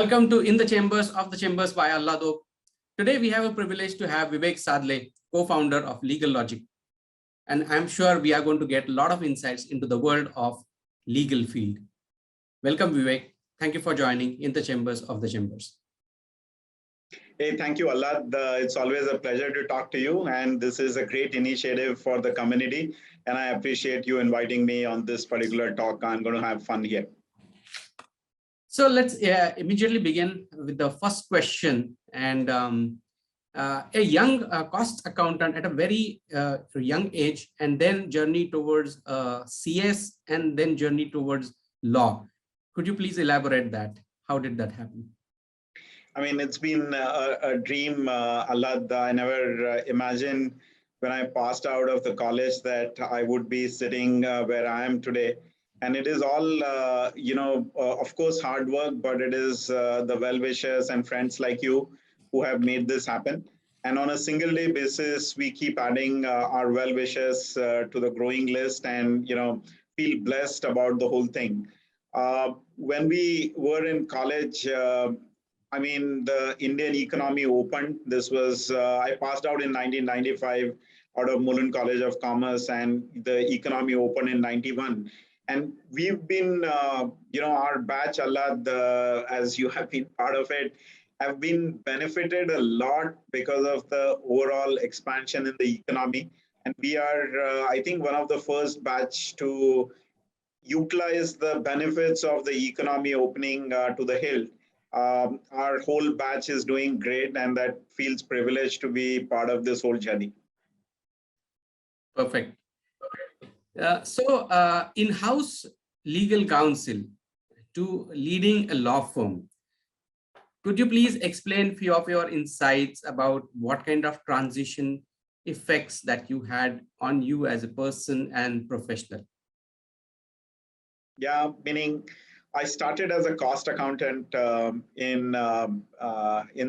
Welcome to In the Chambers of the Chambers by Allah. Today we have a privilege to have Vivek Sadhale, co-founder of LegaLogic. And I'm sure we are going to get a lot of insights into the world of legal field. Welcome, Vivek. Thank you for joining In the Chambers of the Chambers. Hey, thank you, Allah. It's always a pleasure to talk to you. And this is a great initiative for the community. And I appreciate you inviting me on this particular talk. I'm going to have fun here. So let's immediately begin with the first question. And a young cost accountant at a very young age, and then journey towards CS, and then journey towards law. Could you please elaborate that? How did that happen? I mean, it's been a dream, Allah. I never imagined when I passed out of the college that I would be sitting where I am today. And it is all, of course, hard work, but it is the well-wishers and friends like you who have made this happen. And on a single day basis, we keep adding our well-wishers to the growing list and, feel blessed about the whole thing. When we were in college, I mean, the Indian economy opened. This was, I passed out in 1995 out of Mullen College of Commerce, and the economy opened in 91. And we've been, our batch, Allah, as you have been part of it, have been benefited a lot because of the overall expansion in the economy. And we are, I think, one of the first batch to utilize the benefits of the economy opening to the hill. Our whole batch is doing great, and that feels privileged to be part of this whole journey. Perfect. In-house legal counsel to leading a law firm. Could you please explain a few of your insights about what kind of transition effects that you had on you as a person and professional? Yeah, meaning I started as a cost accountant in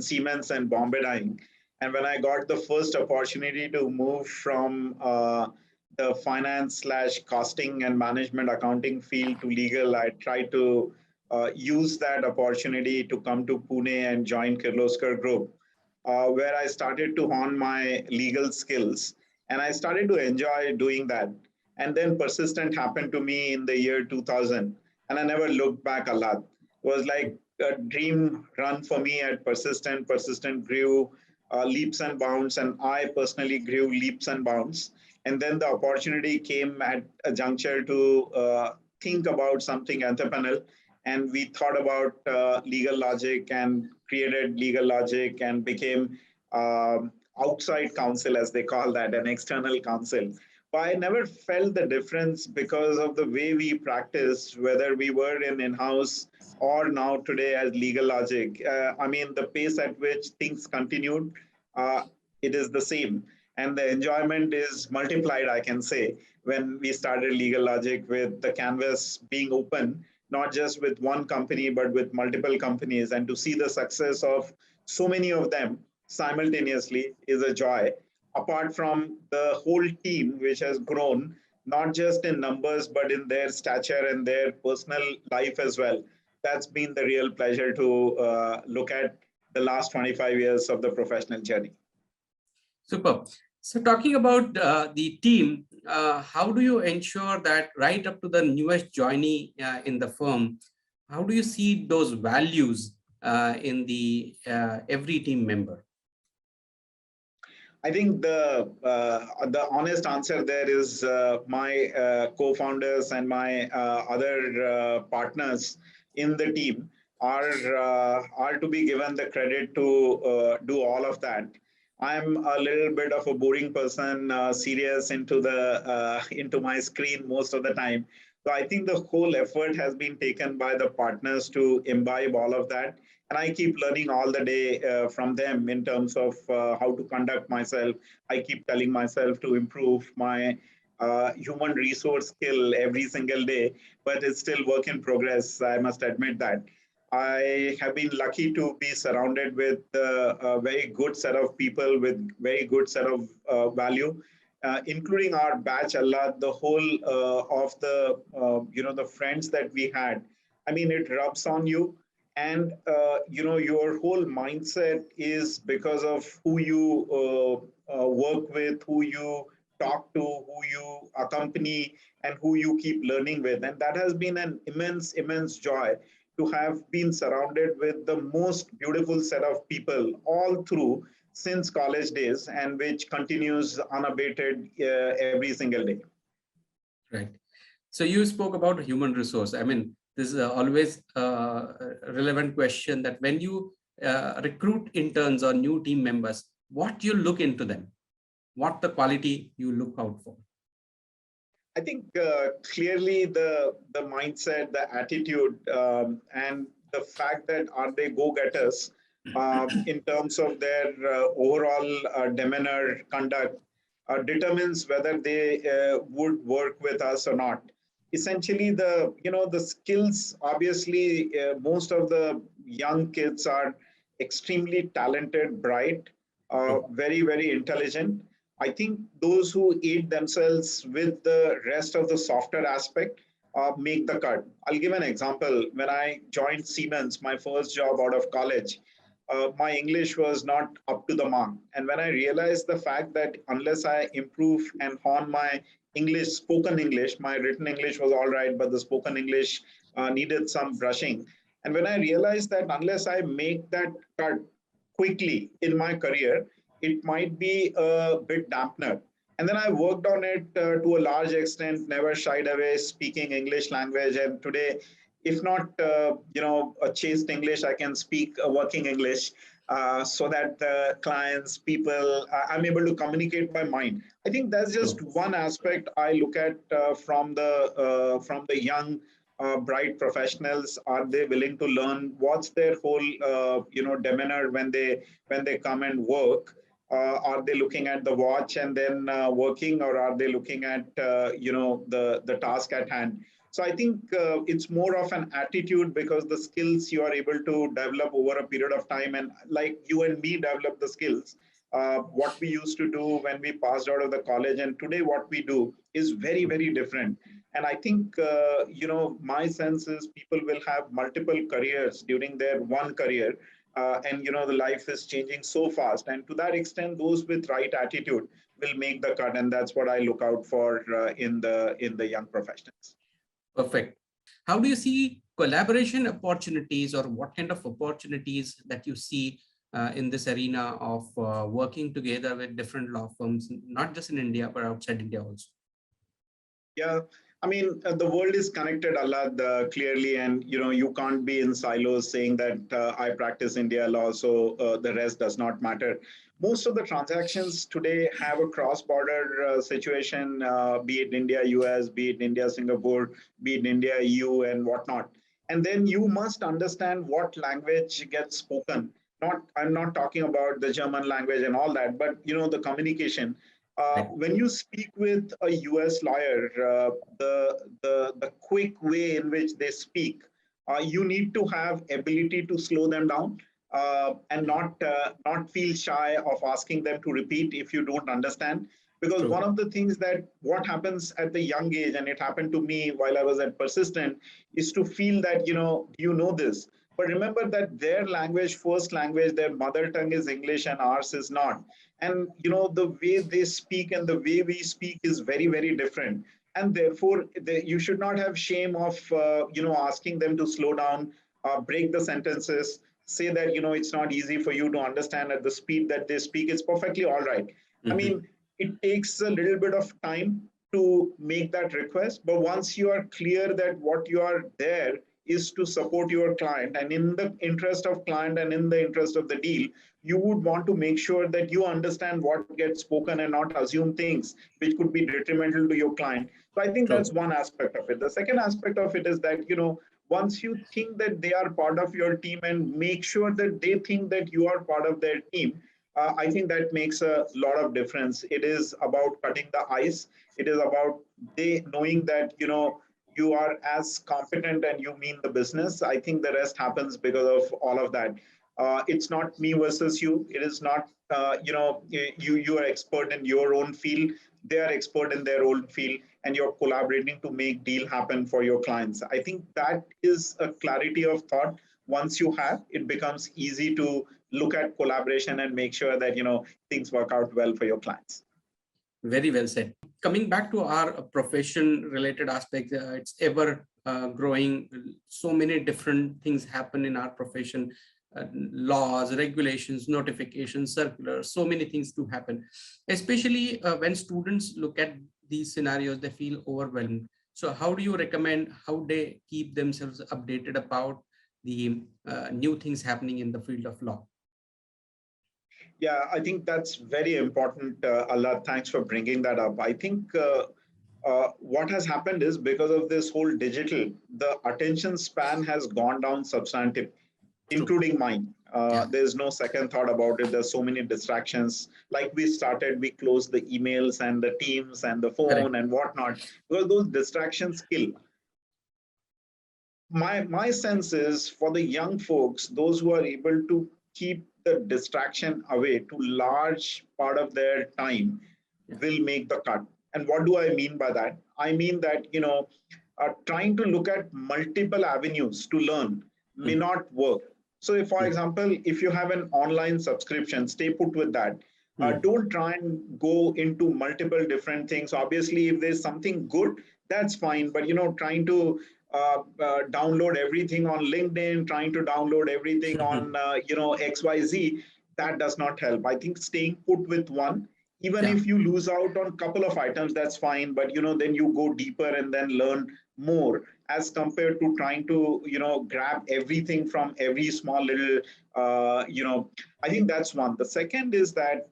Siemens and Bombay Dyeing. And when I got the first opportunity to move from the finance/costing and management accounting field to legal, I tried to use that opportunity to come to Pune and join Kirloskar Group, where I started to hone my legal skills. And I started to enjoy doing that. And then Persistent happened to me in the year 2000. And I never looked back a lot. It was like a dream run for me at Persistent. Persistent grew leaps and bounds, and I personally grew leaps and bounds. And then the opportunity came at a juncture to think about something entrepreneurial. And we thought about LegaLogic and created LegaLogic and became outside counsel, as they call that, an external counsel. But I never felt the difference because of the way we practiced, whether we were in-house or now today as LegaLogic. I mean, the pace at which things continued, it is the same. And the enjoyment is multiplied, I can say, when we started LegaLogic with the canvas being open, not just with one company, but with multiple companies. And to see the success of so many of them simultaneously is a joy. Apart from the whole team, which has grown, not just in numbers, but in their stature and their personal life as well. That's been the real pleasure to look at the last 25 years of the professional journey. Super. So talking about the team, how do you ensure that right up to the newest joinee in the firm, how do you see those values in the every team member? I think the honest answer there is my co-founders and my other partners in the team are to be given the credit to do all of that. I'm a little bit of a boring person, serious into my screen most of the time. So I think the whole effort has been taken by the partners to imbibe all of that. And I keep learning all the day from them in terms of how to conduct myself. I keep telling myself to improve my human resource skill every single day, but it's still work in progress. I must admit that. I have been lucky to be surrounded with a very good set of people with very good set of value, including our batch, Allah, the whole of the, the friends that we had. I mean, it rubs on you. and your whole mindset is because of who you work with, who you talk to, who you accompany, and who you keep learning with. And that has been an immense joy to have been surrounded with the most beautiful set of people all through since college days, and which continues unabated every single day. Right. So you spoke about human resource. I mean, this is always a relevant question that when you recruit interns or new team members, what you look into them, what the quality you look out for. I think clearly the mindset, the attitude, and the fact that are they go-getters in terms of their overall demeanor, conduct, determines whether they would work with us or not. Essentially, the skills. Obviously, most of the young kids are extremely talented, bright, very intelligent. I think those who aid themselves with the rest of the software aspect make the cut. I'll give an example. When I joined Siemens, my first job out of college, my English was not up to the mark. And when I realized the fact that unless I improve and hone my English, spoken English, my written English was all right, but the spoken English needed some brushing. And when I realized that unless I make that cut quickly in my career, it might be a bit dampener. And then I worked on it to a large extent, never shied away speaking English language. And today, if not, a chaste English, I can speak a working English so that the clients, people, I'm able to communicate my mind. I think that's just one aspect I look at from the young bright professionals. Are they willing to learn? What's their whole demeanor when they come and work? Are they looking at the watch and then working, or are they looking at the task at hand? So I think it's more of an attitude, because the skills you are able to develop over a period of time, and like you and me develop the skills. What we used to do when we passed out of the college and today what we do is very different. And I think my sense is people will have multiple careers during their one career, and the life is changing so fast, and to that extent those with right attitude will make the cut, and that's what I look out for in the young professionals. Perfect. How do you see collaboration opportunities, or what kind of opportunities that you see in this arena of working together with different law firms, not just in India, but outside India also? Yeah, I mean, the world is connected, Allah, clearly, and you can't be in silos saying that I practice India law, so the rest does not matter. Most of the transactions today have a cross-border situation, be it India, US, be it India, Singapore, be it India, EU, and whatnot. And then you must understand what language gets spoken. I'm not talking about the German language and all that, but the communication. Right. When you speak with a US lawyer, the quick way in which they speak, you need to have ability to slow them down and not feel shy of asking them to repeat if you don't understand. Because True. one of the things that what happens at the young age, and it happened to me while I was at Persistent, is to feel that you know this. But remember that their language, first language, their mother tongue is English and ours is not. And the way they speak and the way we speak is very different. And therefore you should not have shame of asking them to slow down, break the sentences, say that it's not easy for you to understand at the speed that they speak. It's perfectly all right. I mean, it takes a little bit of time to make that request, but once you are clear that what you are there is to support your client, and in the interest of client and in the interest of the deal, you would want to make sure that you understand what gets spoken and not assume things which could be detrimental to your client. So I think that's True. one aspect of it. The second aspect of it is that, once you think that they are part of your team and make sure that they think that you are part of their team, I think that makes a lot of difference. It is about cutting the ice. It is about they knowing that, you are as competent and you mean the business. I think the rest happens because of all of that. It's not me versus you. It is not you are expert in your own field. They are expert in their own field, and you're collaborating to make deal happen for your clients. I think that is a clarity of thought once you have, it becomes easy to look at collaboration and make sure that, things work out well for your clients. Very well said. Coming back to our profession related aspects, it's ever growing. So many different things happen in our profession, laws, regulations, notifications, circulars, so many things do happen. Especially when students look at these scenarios, they feel overwhelmed. So how do you recommend how they keep themselves updated about the new things happening in the field of law? Yeah, I think that's very important, Allah. Thanks for bringing that up. I think what has happened is because of this whole digital, the attention span has gone down substantive, including mine. Yeah, There's no second thought about it. There's so many distractions. Like we closed the emails and the Teams and the correct. phone and whatnot, because those distractions kill. My sense is for the young folks, those who are able to keep the distraction away to large part of their time Yeah. will make the cut. And what do I mean by that? I mean that, trying to look at multiple avenues to learn may Mm. not work. So if, for Mm. example, if you have an online subscription, stay put with that. Mm. Don't try and go into multiple different things. Obviously, if there's something good, that's fine. But, trying to download everything on LinkedIn, trying to download everything on, XYZ, that does not help. I think staying put with one, even Yeah. if you lose out on a couple of items, that's fine. But, then you go deeper and then learn more as compared to trying to, grab everything from every small little, I think that's one. The second is that,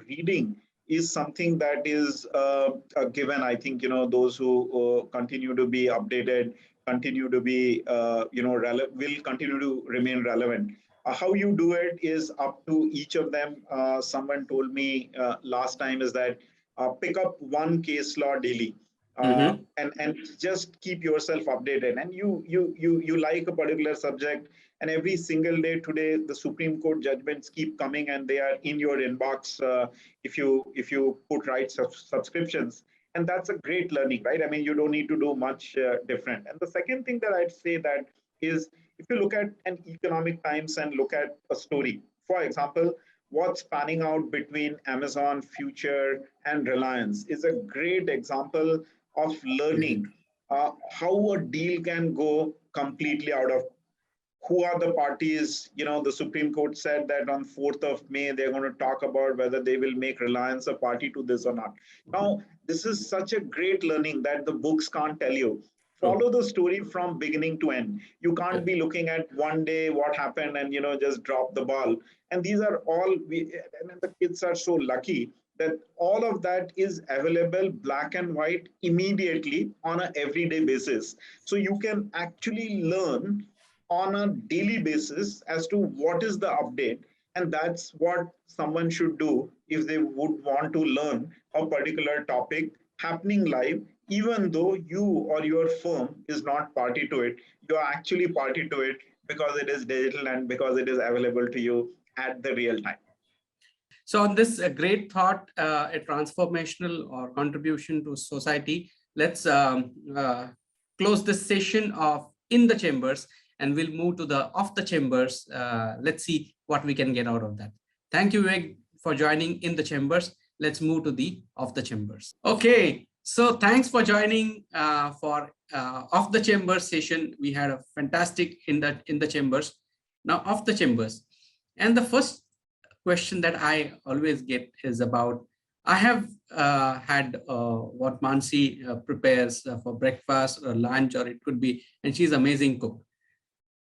reading is something that is a given. I think, those who continue to be updated, continue to be, will continue to remain relevant. How you do it is up to each of them. Someone told me last time is that pick up one case law daily. Mm-hmm. And just keep yourself updated, and you like a particular subject, and every single day today the Supreme Court judgments keep coming and they are in your inbox, if you put right subscriptions, and that's a great learning, right? I mean, you don't need to do much different. And the second thing that I'd say that is, if you look at an Economic Times and look at a story, for example, what's panning out between Amazon, Future, and Reliance is a great example of learning how a deal can go completely out of. Who are the parties? The Supreme Court said that on 4th of May, they're going to talk about whether they will make Reliance a party to this or not. Now, this is such a great learning that the books can't tell you. True. Follow the story from beginning to end. You can't Correct. be looking at one day what happened and, just drop the ball. And these are all, and the kids are so lucky that all of that is available black and white immediately on an everyday basis. So you can actually learn on a daily basis as to what is the update, and that's what someone should do if they would want to learn a particular topic happening live, even though you or your firm is not party to it. You are actually party to it because it is digital and because it is available to you at the real time. So on this great thought, a transformational or contribution to society, let's close this session of In the Chambers, and we'll move to the Off the Chambers. Let's see what we can get out of that. Thank you, Vivek, for joining In the Chambers. Let's move to the Off the Chambers. Okay, so thanks for joining for Off the Chambers session. We had a fantastic In the Chambers. Now Off the Chambers. And the first question that I always get is about, I have had what Mansi prepares for breakfast or lunch, or it could be, and she's amazing cook.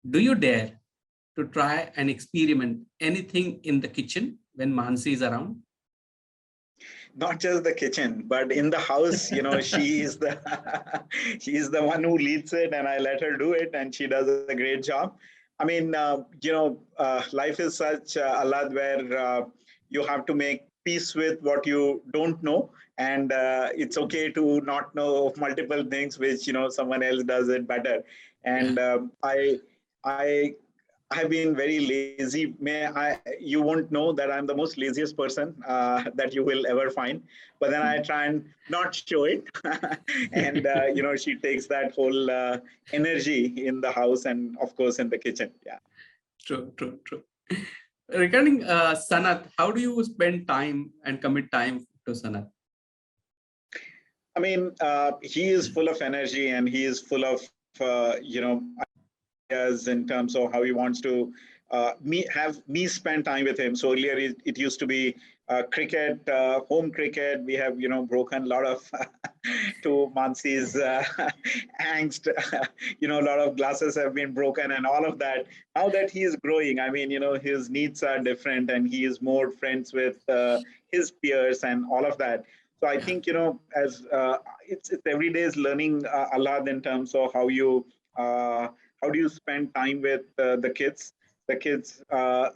Do you dare to try and experiment anything in the kitchen when Mansi is around? Not just the kitchen, but in the house, she is the she is the one who leads it, and I let her do it, and she does a great job. I mean, life is such a lot where you have to make peace with what you don't know, and it's okay to not know of multiple things which someone else does it better. And Yeah. I I've been very lazy. You won't know that I'm the most laziest person that you will ever find. But then I try and not show it. And, she takes that whole energy in the house and, of course, in the kitchen. Yeah. True, true, true. Regarding Sanat, how do you spend time and commit time to Sanat? I mean, he is full of energy and he is full of, ideas in terms of how he wants to have me spend time with him. So earlier it used to be cricket, home cricket. We have, broken a lot of to Mansi's angst. A lot of glasses have been broken and all of that. Now that he is growing, I mean, his needs are different and he is more friends with his peers and all of that. So I think, as it's every day is learning a lot in terms of how do you spend time with the kids. The kids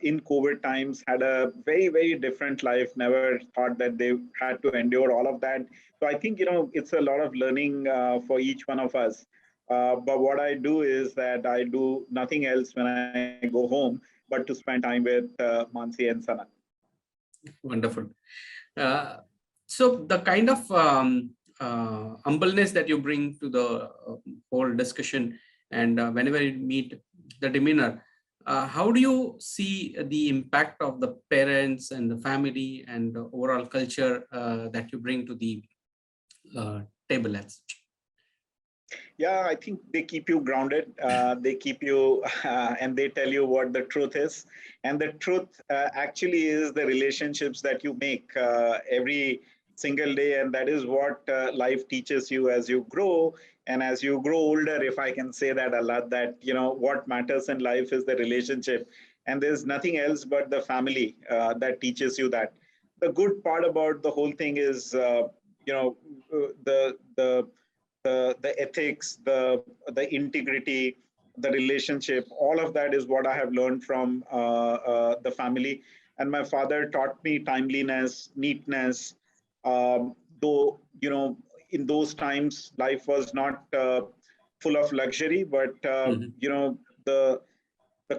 in COVID times had a very, very different life, never thought that they had to endure all of that. So I think, it's a lot of learning for each one of us. But what I do is that I do nothing else when I go home, but to spend time with Mansi and Sana. Wonderful. So the kind of humbleness that you bring to the whole discussion, and whenever you meet the demeanor, how do you see the impact of the parents and the family and the overall culture that you bring to the table as such? Yeah, I think they keep you grounded. They keep you, and they tell you what the truth is. And the truth actually is the relationships that you make every single day. And that is what life teaches you as you grow. And as you grow older, if I can say that a lot, that, what matters in life is the relationship. And there's nothing else but the family that teaches you that. The good part about the whole thing is, the ethics, the integrity, the relationship, all of that is what I have learned from the family. And my father taught me timeliness, neatness. Though in those times, life was not full of luxury, but the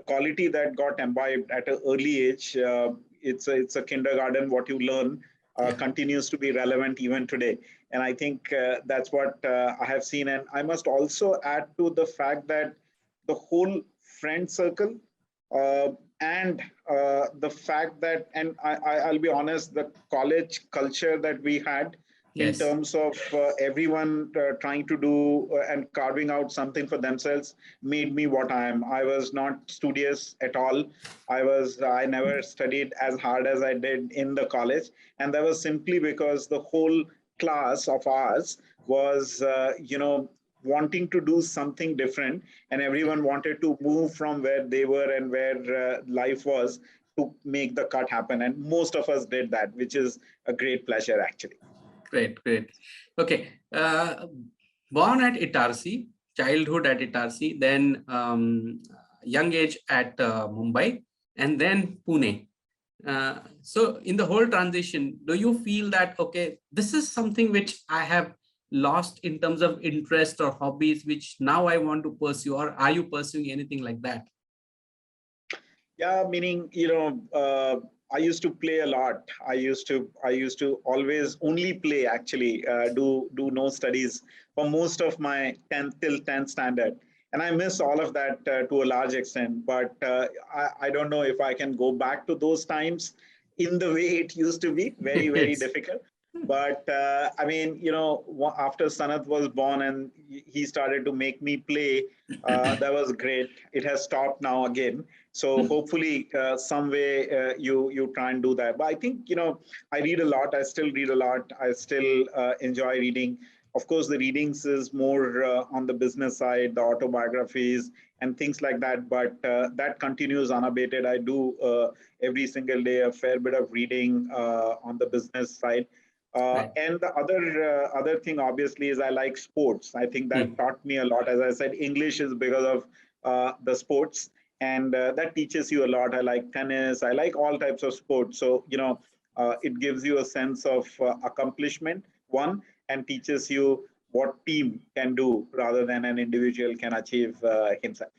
quality that got imbibed at an early age, it's a kindergarten. What you learn continues to be relevant even today. And I think that's what I have seen. And I must also add to the fact that the whole friend circle uh, and the fact that, and I'll be honest, the college culture that we had in Yes. terms of everyone trying to do and carving out something for themselves made me what I am. I was not studious at all. I never studied as hard as I did in the college. And that was simply because the whole class of ours was, wanting to do something different. And everyone wanted to move from where they were and where life was to make the cut happen. And most of us did that, which is a great pleasure, actually. Great, great. Okay. Born at Itarsi, childhood at Itarsi, then young age at Mumbai, and then Pune. So in the whole transition, do you feel that, okay, this is something which I have lost in terms of interest or hobbies, which now I want to pursue, or are you pursuing anything like that? Yeah, meaning, I used to play a lot. I used to always only play, actually, do no studies for most of my 10th till 10th standard. And I miss all of that to a large extent. But I don't know if I can go back to those times in the way it used to be. Very, very Yes. difficult. But I mean, after Sanat was born and he started to make me play, that was great. It has stopped now again. So hopefully, some way you try and do that. But I think I read a lot. I still read a lot. I still enjoy reading. Of course, the readings is more on the business side, the autobiographies and things like that. But that continues unabated. I do every single day a fair bit of reading on the business side. Right. And the other thing, obviously, is I like sports. I think that taught me a lot. As I said, English is because of the sports, and that teaches you a lot. I like tennis. I like all types of sports. So it gives you a sense of accomplishment, one, and teaches you what team can do rather than an individual can achieve himself.